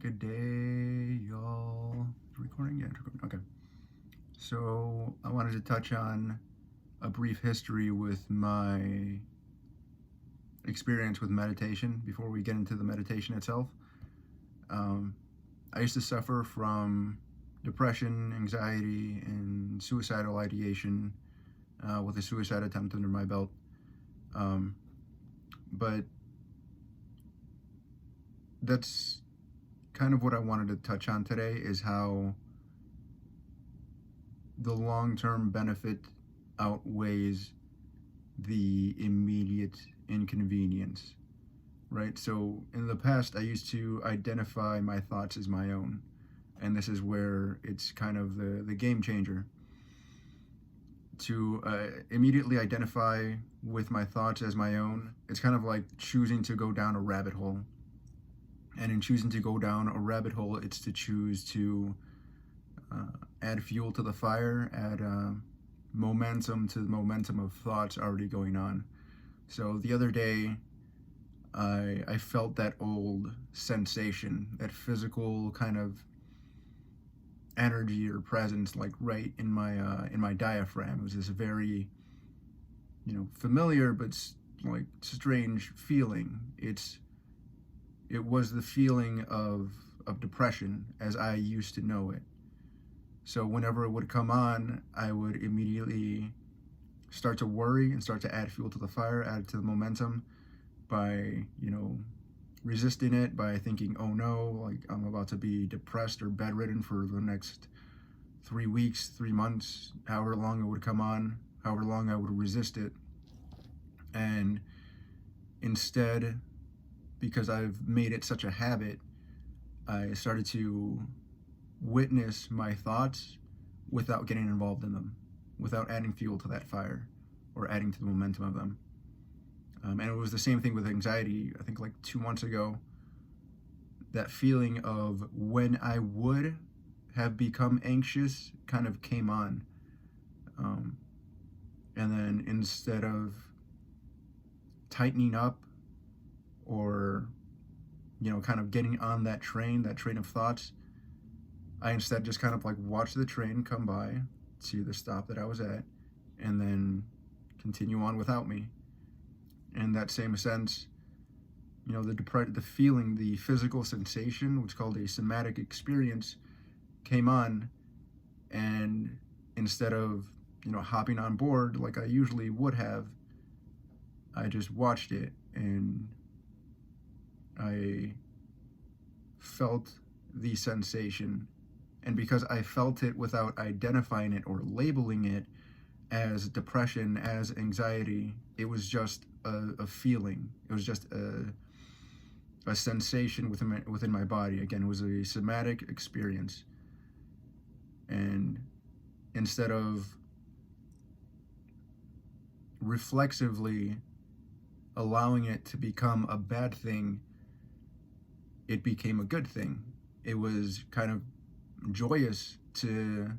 Good day, y'all. Recording? Yeah, it's recording. Okay. So I wanted to touch on a brief history with my experience with meditation before we get into the meditation itself. I used to suffer from depression, anxiety, and suicidal ideation with a suicide attempt under my belt. But that's kind of what I wanted to touch on today, is how the long-term benefit outweighs the immediate inconvenience, right? So in the past, I used to identify my thoughts as my own, and this is where it's kind of the game changer. To immediately identify with my thoughts as my own, it's kind of like choosing to go down a rabbit hole. And in choosing to go down a rabbit hole, it's to choose to add fuel to the fire, add momentum to the momentum of thoughts already going on. So the other day, I felt that old sensation, that physical kind of energy or presence, like right in my diaphragm. It was this very, familiar but like strange feeling. It was the feeling of depression as I used to know it. So whenever it would come on, I would immediately start to worry and start to add fuel to the fire, add to the momentum by, resisting it, by thinking, oh no, like I'm about to be depressed or bedridden for the next 3 weeks, 3 months, however long it would come on, however long I would resist it. And instead, because I've made it such a habit, I started to witness my thoughts without getting involved in them, without adding fuel to that fire or adding to the momentum of them. And it was the same thing with anxiety. I think like 2 months ago, that feeling of when I would have become anxious kind of came on. And then instead of tightening up or, kind of getting on that train of thoughts, I instead just kind of like watched the train come by to the stop that I was at and then continue on without me. In that same sense, the feeling, the physical sensation, what's called a somatic experience, came on, and instead of, hopping on board like I usually would have, I just watched it and I felt the sensation. And because I felt it without identifying it or labeling it as depression, as anxiety, it was just a feeling. It was just a sensation within my body. Again, it was a somatic experience. And instead of reflexively allowing it to become a bad thing, it became a good thing. It was kind of joyous to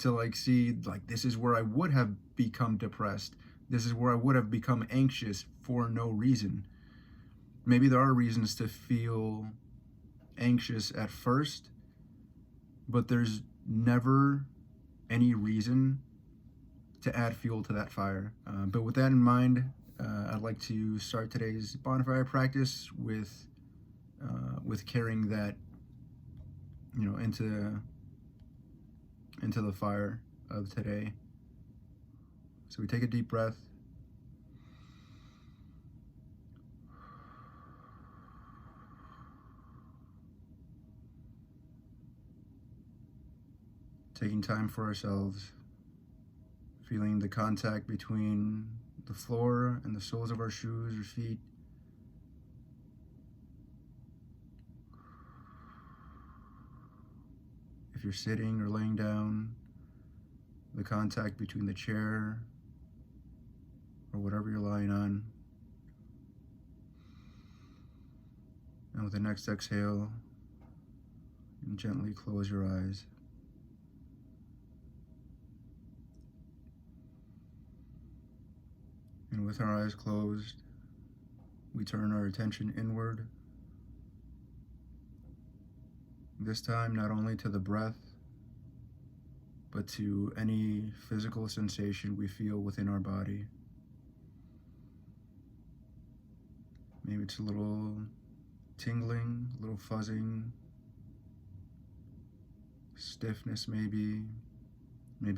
like see, like, this is where I would have become depressed. This is where I would have become anxious for no reason. Maybe there are reasons to feel anxious at first, but there's never any reason to add fuel to that fire. But with that in mind, I'd like to start today's bonfire practice with carrying that, into the fire of today. So we take a deep breath. Taking time for ourselves, feeling the contact between the floor and the soles of our shoes or feet. If you're sitting or laying down, the contact between the chair or whatever you're lying on. And with the next exhale, you can gently close your eyes. And with our eyes closed, we turn our attention inward This time, not only to the breath, but to any physical sensation we feel within our body. Maybe it's a little tingling, a little fuzzing, stiffness maybe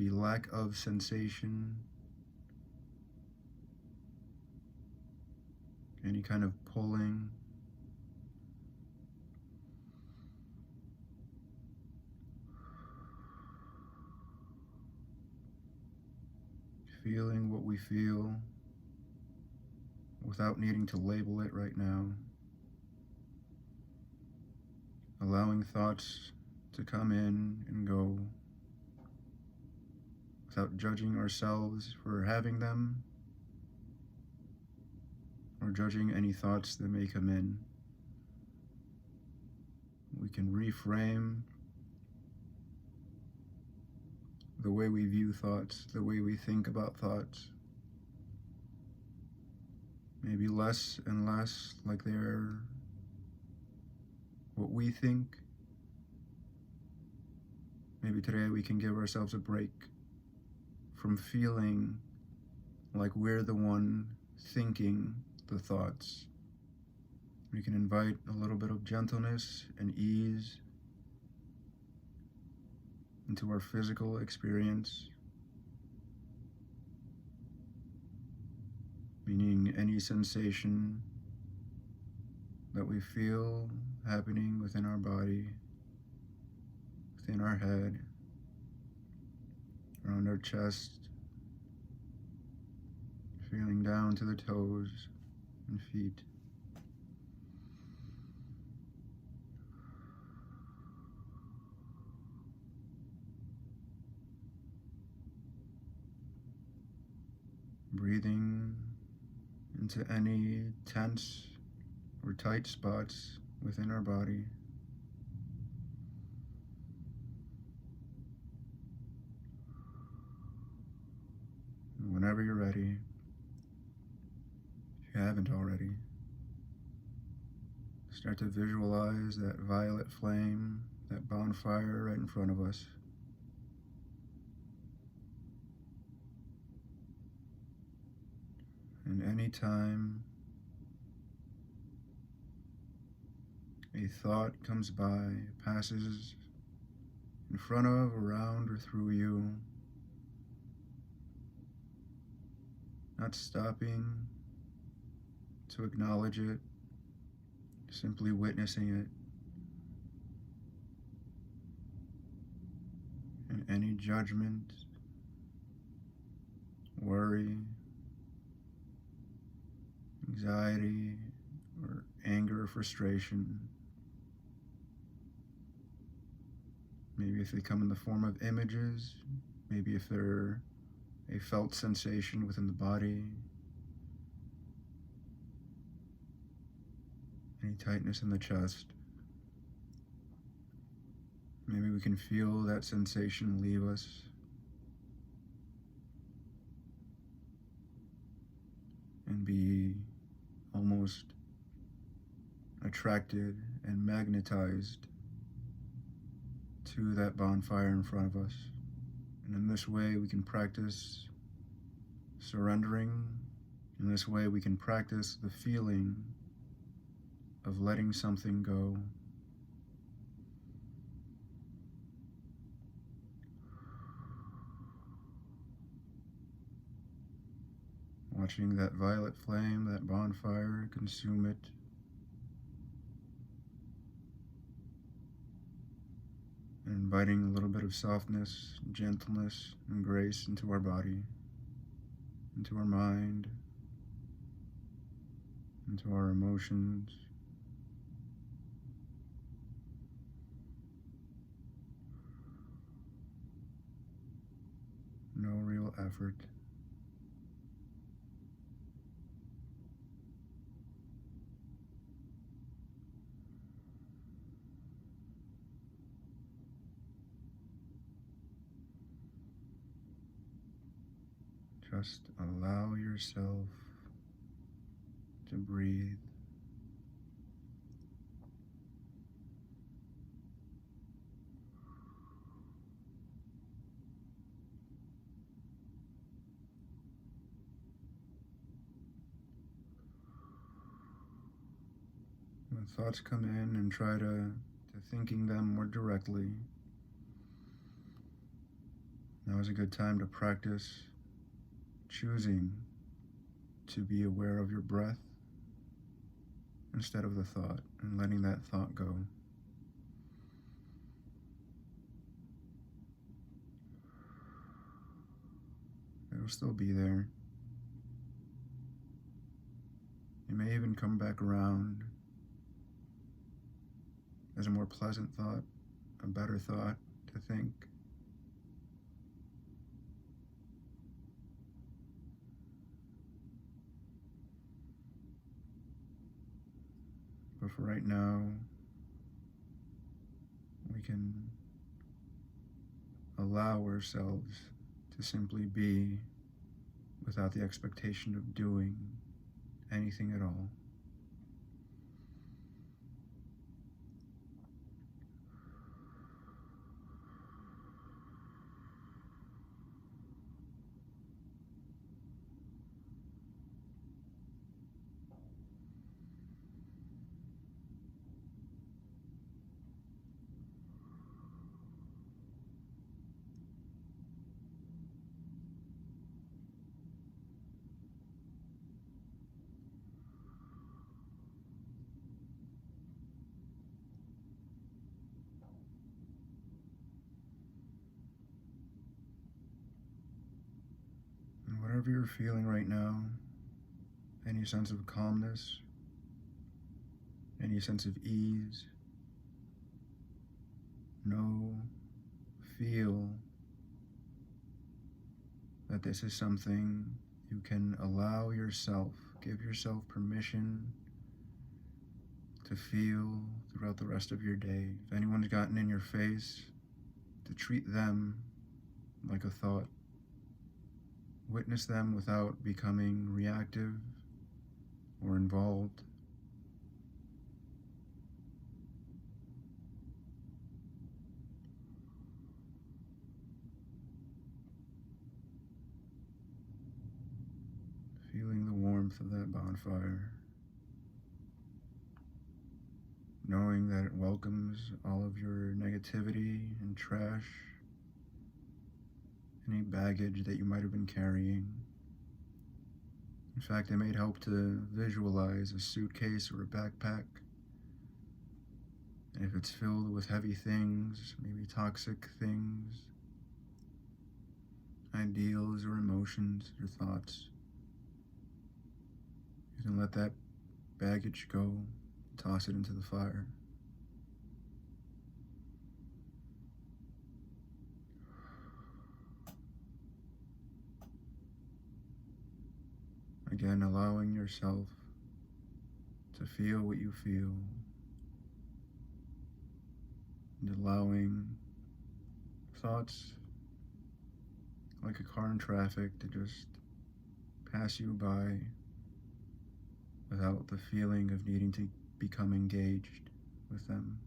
lack of sensation, any kind of pulling. Feeling what we feel without needing to label it right now. Allowing thoughts to come in and go without judging ourselves for having them or judging any thoughts that may come in. We can reframe the way we view thoughts, the way we think about thoughts. Maybe less and less like they're what we think. Maybe today we can give ourselves a break from feeling like we're the one thinking the thoughts. We can invite a little bit of gentleness and ease into our physical experience, meaning any sensation that we feel happening within our body, within our head, around our chest, feeling down to the toes and feet. Breathing into any tense or tight spots within our body. And whenever you're ready, if you haven't already, start to visualize that violet flame, that bonfire right in front of us. And any time a thought comes by, passes in front of, around, or through you, not stopping to acknowledge it, simply witnessing it. And any judgment, worry, anxiety, or anger or frustration, maybe if they come in the form of images, maybe if they're a felt sensation within the body, any tightness in the chest, maybe we can feel that sensation leave us. And be almost attracted and magnetized to that bonfire in front of us. And in this way we can practice surrendering. In this way we can practice the feeling of letting something go. Watching that violet flame, that bonfire, consume it. And inviting a little bit of softness, gentleness, and grace into our body, into our mind, into our emotions. No real effort. Just allow yourself to breathe. thoughts come in and try to thinking them more directly, now is a good time to practice choosing to be aware of your breath instead of the thought and letting that thought go. It'll still be there. It may even come back around as a more pleasant thought, a better thought to think. But for right now, we can allow ourselves to simply be without the expectation of doing anything at all. And whatever you're feeling right now, any sense of calmness, any sense of ease, feel that this is something you can allow yourself, give yourself permission to feel throughout the rest of your day. If anyone's gotten in your face, to treat them like a thought. Witness them without becoming reactive or involved. Feeling the warmth of that bonfire. Knowing that it welcomes all of your negativity and trash, any baggage that you might have been carrying. In fact, it may help to visualize a suitcase or a backpack. And if it's filled with heavy things, maybe toxic things, ideals or emotions or thoughts, you can let that baggage go, toss it into the fire. Again, allowing yourself to feel what you feel, and allowing thoughts like a car in traffic to just pass you by without the feeling of needing to become engaged with them.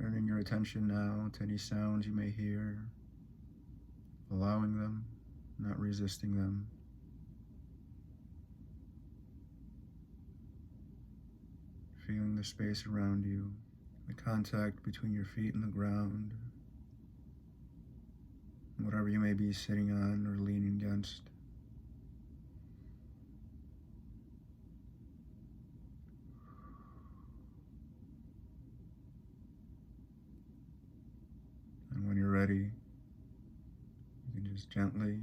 Turning your attention now to any sounds you may hear, allowing them, not resisting them. Feeling the space around you, the contact between your feet and the ground, whatever you may be sitting on or leaning against. And when you're ready, you can just gently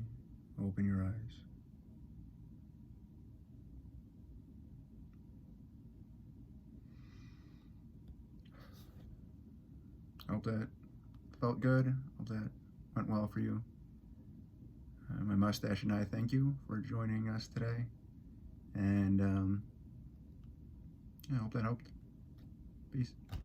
open your eyes. I hope that felt good. I hope that went well for you. My mustache and I thank you for joining us today. And I hope that helped. Peace.